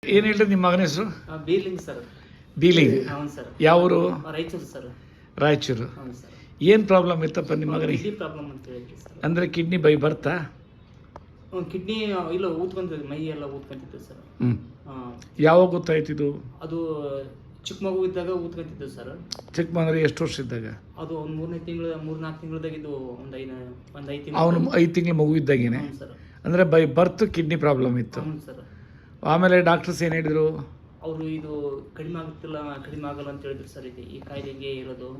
ಏನು ಹೇಳ್ರಿ ನಿಮ್ಮ ಮಗನ ಹೆಸರು? ಬೀಲಿಂಗ್ ಸರ್. ಬೀಲಿಂಗ್. ಹೌದು ಸರ್. ಯಾವ ಊರು? ರಾಯಚೂರು ಸರ್. ರಾಯಚೂರು. ಹೌದು ಸರ್. ಏನು ಪ್ರಾಬ್ಲಮ್ ಇತ್ತಪ್ಪ ನಿಮ್ಮ ಮಗನಿಗೆ? ಕಿಡ್ನಿ ಪ್ರಾಬ್ಲಮ್ ಅಂತ ಹೇಳಿದ್ರಿ ಸರ್. ಅಂದರೆ ಕಿಡ್ನಿ ಬೈ ಬರ್ತಾ? ಕಿಡ್ನಿ ಇಲ್ಲ ಊದ್ಕೊಂತಿದ್ದು, ಮೈ ಎಲ್ಲ ಊದ್ಕೊಂತಿತ್ತು ಸರ್. ಯಾವಾಗ ಗೊತ್ತಾಯ್ತಿದ್ದು? ಅದು ಚಿಕ್ಕ ಮಗು ಇದ್ದಾಗ ಊದ್ಕೊಂತಿದ್ದು ಸರ್. ಚಿಕ್ಕ ಮಗನಿಗೆ ಎಷ್ಟು ವರ್ಷ ಇದ್ದಾಗ? ಅದು ಒಂದು 3-4 ತಿಂಗಳದಾಗ ಇದು ಒಂದು 5 ತಿಂಗಳು. ಅವನು 5 ತಿಂಗಳು ಮಗು ಇದ್ದಾಗೇನೆ? ಸರ್. ಅಂದರೆ ಬೈ ಬರ್ತ್ ಕಿಡ್ನಿ ಪ್ರಾಬ್ಲಮ್ ಇತ್ತು. ಹ್ಞೂ ಸರ್. ಆಮೇಲೆ ಡಾಕ್ಟರ್ಸ್ ಏನು ಹೇಳಿದ್ರು? ಅವರು ಇದು ಕಡಿಮೆ ಆಗಲ್ಲ ಅಂತ ಹೇಳಿದ್ರು ಸರ್. ಈ ಕಾಯಿಲೆ ಹಿಂಗೆ ಇರೋದು.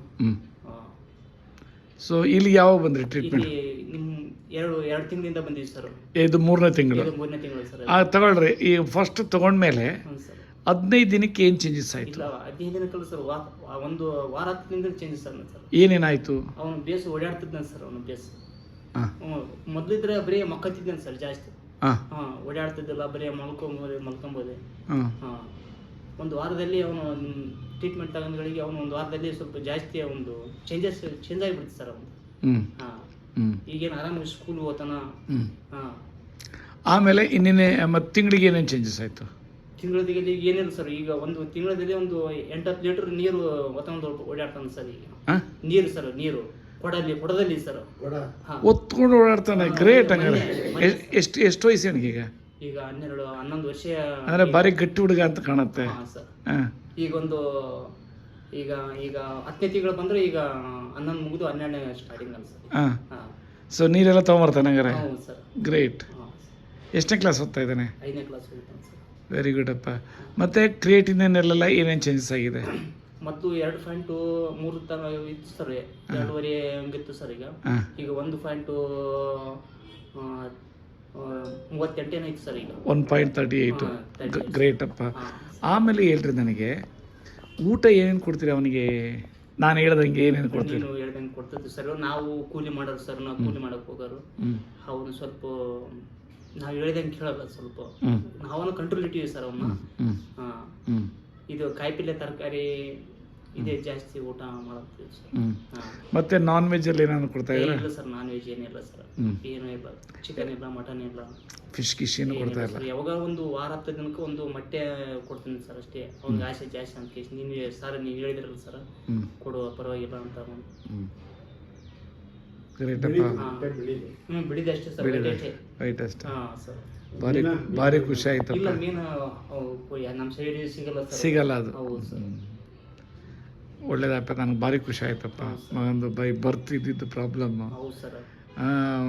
ಸೊ ಇಲ್ಲಿ ಯಾವಾಗ ಬಂದ್ರಿ ಟ್ರೀಟ್ಮೆಂಟ್? ನಿಮ್ಮ 2 ತಿಂಗಳಿಂದ ಬಂದಿವಿ ಸರ್. ಇದು 3ನೇ ತಿಂಗಳು? 3ನೇ ತಿಂಗಳು ಸರ್. ತಗೊಳ್ರಿ. ಈ ಫಸ್ಟ್ ತಗೊಂಡ್ಮೇಲೆ ಹ್ಞೂ ಸರ್. 15 ದಿನಕ್ಕೆ ಏನು ಚೇಂಜಸ್ ಆಯಿತು? ಇಲ್ಲ 15 ದಿನಕ್ಕಲ್ಲ ಸರ್, ಒಂದು ವಾರ 10 ದಿನದಲ್ಲಿ ಚೇಂಜಸ್ ಸರ್. ಏನೇನಾಯಿತು? ಅವನು ಬೇಸ್ ಓಡಾಡ್ತಿದ್ದಾನೆ ಸರ್. ಅವನು ಬೇಸ್ ಮೊದಲಿದ್ರೆ ಬರೀ ಮಕ್ಕತ್ತಿದ್ದಾನೆ ಸರ್ ಜಾಸ್ತಿ. ಓಡಾಡ್ತಿದ್ದಿಲ್ಲ, ಬರೀ ಮಲ್ಕೊಂಬೋದೆ. ಒಂದು ವಾರದಲ್ಲಿ ಅವನು ಟ್ರೀಟ್ಮೆಂಟ್ ತಗೊಂಡ್ಗಳಿಗೆ ಒಂದು ವಾರದಲ್ಲಿ ಸ್ವಲ್ಪ ಜಾಸ್ತಿ ಒಂದು ಚೇಂಜ್ ಆಗಿಬಿಡ್ತು ಸರ್ ಅವನು. ಈಗೇನು ಆರಾಮಾಗಿ ಸ್ಕೂಲ್ ಹೋಗ್ತಾನ. ಆಮೇಲೆ ಇನ್ನೇನೆ ಮತ್ತೆ ತಿಂಗಳಿಗೆ ಏನೇನು ಚೇಂಜಸ್ ಆಯಿತು? ತಿಂಗಳಿಗೆ ಏನಿಲ್ಲ ಸರ್. ಈಗ ಒಂದು ತಿಂಗಳಲ್ಲಿ ಒಂದು 8-10 ಲೀಟರ್ ನೀರು ಹೊತ್ಕೊಂಡು ಓಡಾಡ್ತಾನೆ ಸರ್. ಈಗ ನೀರು ಸರ್, ನೀರು ಕೊಡದಲ್ಲಿ ಸರ್ ಒತ್ಕೊಂಡು ಓಡಾಡ್ತಾನೆ. ಗ್ರೇಟ್. ಹಂಗಾರೆ ಎಷ್ಟು ವಯಸ್ಸು ಅವನಿಗೆ ಈಗ? ಈಗ 11 ವರ್ಷ. ಅಂದರೆ ಭಾರಿ ಗಟ್ಟಿ ಹುಡುಗ ಅಂತ ಕಾಣುತ್ತೆ. ಸರ್. ಈಗ 10ನೇ ತಿಂಗಳು ಬಂದ್ರೆ ಈಗ 11 ಮುಗಿದು 12ನೇ ಸ್ಟಾರ್ಟಿಂಗ್ ಅಲ್ಲ ಸರ್. ಸೊ ನೀರೆಲ್ಲ ತೊಗೊಂಬರ್ತಾನೆ ಹಂಗಾರೆ? ಹೌದು ಸರ್. ಗ್ರೇಟ್. ಎಷ್ಟನೇ ಕ್ಲಾಸ್ ಓದ್ತಾ ಇದ್ದಾನೆ? 5ನೇ ಕ್ಲಾಸ್ ಓದ್ತಾನೆ ಸರ್. ವೆರಿ ಗುಡ್ ಅಪ್ಪ. ಮತ್ತು ಕ್ರಿಯೇಟಿನೆಲ್ಲ ಏನೇನು ಚೇಂಜಸ್ ಆಗಿದೆ? ಮತ್ತು 2.3 ತರ ಇತ್ತು ಸರ್. 2.5 ಹಂಗಿತ್ತು ಸರ್. ಈಗ 1.38 ಐತಿ ಸರ್. ಈಗ 1.38. ಗ್ರೇಟ್ ಅಪ್ಪ. ಆಮೇಲೆ ಹೇಳ್ರಿ ನನಗೆ, ಊಟ ಏನೇನು ಕೊಡ್ತೀರಿ ಅವನಿಗೆ? ನಾನು ಹೇಳ್ದಂಗೆ ಏನೇನು ಕೊಡ್ತೀರಿ? ನೀವು ಹೇಳ್ದಂಗೆ ಕೊಡ್ತಿದ್ವಿ ಸರ್. ನಾವು ಕೂಲಿ ಮಾಡೋರು ಸರ್. ನಾವು ಕೂಲಿ ಮಾಡೋಕೆ ಹೋಗೋರು. ಅವನು ಸ್ವಲ್ಪ ನಾವು ಹೇಳಿದಂಗೆ ಕೇಳಲ್ಲ ಸ್ವಲ್ಪ. ಅವನು ಕಂಟ್ರೋಲ್ ಇಟ್ಟಿವಿ ಸರ್ ಅವನ್ನ. ಇದು ಕಾಯಿಪಲ್ಯ ತರಕಾರಿ ಇದೇ ಜಾಸ್ತಿ ಊಟ ಮಾಡ್ತೀವಿ ಸರ್. ಮತ್ತೆ ನಾನ್ ವೆಜ್ ಅಲ್ಲಿ ಏನಾದ್ರು ಕೊಡ್ತಾ ಇದ್ದೀರಾ? ಇಲ್ಲ ಸರ್, ನಾನ್ ವೆಜ್ ಏನಿಲ್ಲ ಸರ್. ಏನೂ ಇಲ್ಲ. ಚಿಕನ್ ಇಲ್ಲ, ಮಟನ್ ಇಲ್ಲ, ಫಿಶ್ ಏನು ಕೊಡ್ತಾ ಇಲ್ಲ. ಯಾವಾಗ ಒಂದು ವಾರ 10 ದಿನಕ್ಕೆ ಒಂದು ಮೊಟ್ಟೆ ಕೊಡ್ತೀನಿ ಸರ್ ಅಷ್ಟೇ. ಅವ್ನಿಗೆ ಆಸೆ ಜಾಸ್ತಿ ಅಂತ ಕೇಸ್ ನೀವು ಸರ್ ನೀವು ಹೇಳಿದ್ರಲ್ಲ ಸರ್, ಕೊಡುವ ಪರವಾಗಿಲ್ಲ ಅಂತ. ಬಿಡಿದೆ ಅಷ್ಟೇ ಸರ್. ರೈಟ್ ಅಷ್ಟೇ. ಸರ್ ಭಾರಿ ಖುಷಿ ಆಯ್ತು. ಇಲ್ಲ ಮೀನು ನಮ್ಮ ಸೈಡ್ ಸಿಗಲ್ಲ ಅದು. ಹೌದು ಸರ್. ಒಳ್ಳೇದಪ್ಪ. ನನಗೆ ಭಾರಿ ಖುಷಿ ಆಯ್ತಪ್ಪ. ಮಗಂದು ಬರ್ತ್ ಇದ್ದಿದ್ದು ಪ್ರಾಬ್ಲಮ್. ಹೌದು ಸರ್.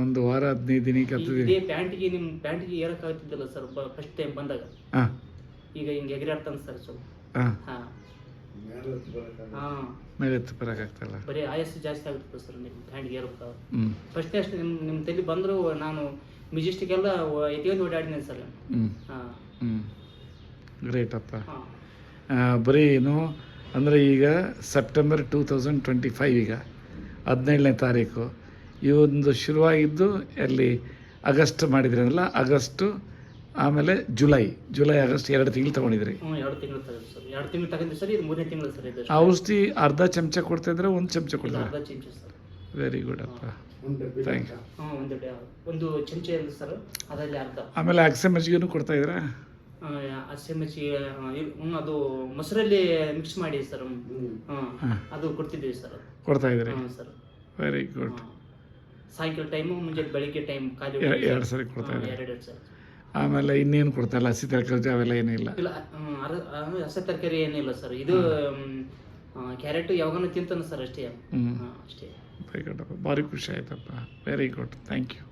ಒಂದು ವಾರ 15 ದಿನಕ್ಕೆ ಇದೇ ಪ್ಯಾಂಟಿಗೆ ಏರಕ್ಕಾಗ್ತಿದ್ದಿಲ್ಲ ಸರ್ ಫಸ್ಟ್ ಟೈಮ್ ಬಂದಾಗ. ಈಗ ಹಿಂಗೆ ಎಗರಾಡ್ತಾನೆ ಸರ್ ಸ್ವಲ್ಪ. ಮೇಲೆ ಎತ್ತು ಬರೋಕ್ಕಾಗ್ತಲ್ಲ. ಬರೀ ಆಯಸ್ಸು ಜಾಸ್ತಿ ಆಗುತ್ತೆ ಸರ್ ನಿಮ್ಮ ಪ್ಯಾಂಟ್ಗೆ ಏರಕ್ಕೆ. ಫಸ್ಟ್ ಅಷ್ಟು ನಿಮ್ಮ ತಲೆ ಬಂದರೂ ನಾನು ಮೆಜೆಸ್ಟಿಕ್ ಎಲ್ಲ ಎತ್ಕೊಂಡು ಓಡಾಡಿನಿ ಸರ್. ಗ್ರೇಟ್ ಅಪ್ಪ. ಬರೀ ಏನು ಅಂದರೆ ಈಗ ಸೆಪ್ಟೆಂಬರ್ 2025, ಈಗ 17ನೇ ತಾರೀಕು. ಈ ಒಂದು ಶುರುವಾಗಿದ್ದು ಎಲ್ಲಿ ಆಗಸ್ಟ್ ಮಾಡಿದ್ರಲ್ಲ, ಆಗಸ್ಟು, ಆಮೇಲೆ ಜುಲೈ, ಆಗಸ್ಟ್ 2 ತಿಂಗಳು ತೊಗೊಂಡಿದ್ರಿ. 2 ತಿಂಗಳು ತಗೊಂಡು ಸರ್. 2 ತಿಂಗಳು ತಗೊಂಡು ಸರ್. ಇದು 3ನೇ ತಿಂಗಳು ಸರ್. ಇದು ಔಷಧಿ ಅರ್ಧ ಚಮಚ ಕೊಡ್ತಾಯಿದ್ರೆ 1 ಚಮಚ ಕೊಡ್ತಾರೆ? ಅರ್ಧ ಚಮಚ ಸರ್. ವೆರಿ ಗುಡ್ ಅಪ್ಪ. Thank you. ಒಂದು ಚಮಚ ಇರುತ್ತೆ ಸರ್, ಅದರಲ್ಲಿ ಅರ್ಧ. ಆಮೇಲೆ ಅಕ್ಸೆಮಜ್ಜಿಗೂ ಕೊಡ್ತಾ ಇದ್ರಾ? ಹಸಿಮೆಣಸಿ ಅದು ಮೊಸರಲ್ಲಿ ಮಿಕ್ಸ್ ಮಾಡಿ ಸರ್. ಅದು ಕೊಡ್ತಿದ್ದೀವಿ ಸರ್. ಕೊಡ್ತಾ ಇದ್ರಿ? ಸರ್. Very good. ಸಾಯಂಕಾಲ ಟೈಮು, ಮುಂಜಾನೆ ಬೆಳಿಗ್ಗೆ ಟೈಮ್ ಖಾಲಿ 2 ಸರಿ ಕೊಡ್ತಾ ಇದ್ರಿ? 2 ಸರ್. ಆಮೇಲೆ ಇನ್ನೇನು ಕೊಡ್ತಾ ಇಲ್ಲ? ಹಸಿ ತರಕಾರಿ ಅವೆಲ್ಲ ಏನಿಲ್ಲ? ಇಲ್ಲ, ಹಸಿ ತರಕಾರಿ ಏನಿಲ್ಲ ಸರ್. ಇದು ಕ್ಯಾರೆಟ್ ಯಾವಾಗನೂ ತಿಂತಾನೆ ಸರ್ ಅಷ್ಟೇ. ಅಷ್ಟೇ. ವೆರಿ ಗುಡ್ ಅಪ್ಪ. ಭಾರಿ ಖುಷಿ ಆಯ್ತಪ್ಪ. Very good. Thank you.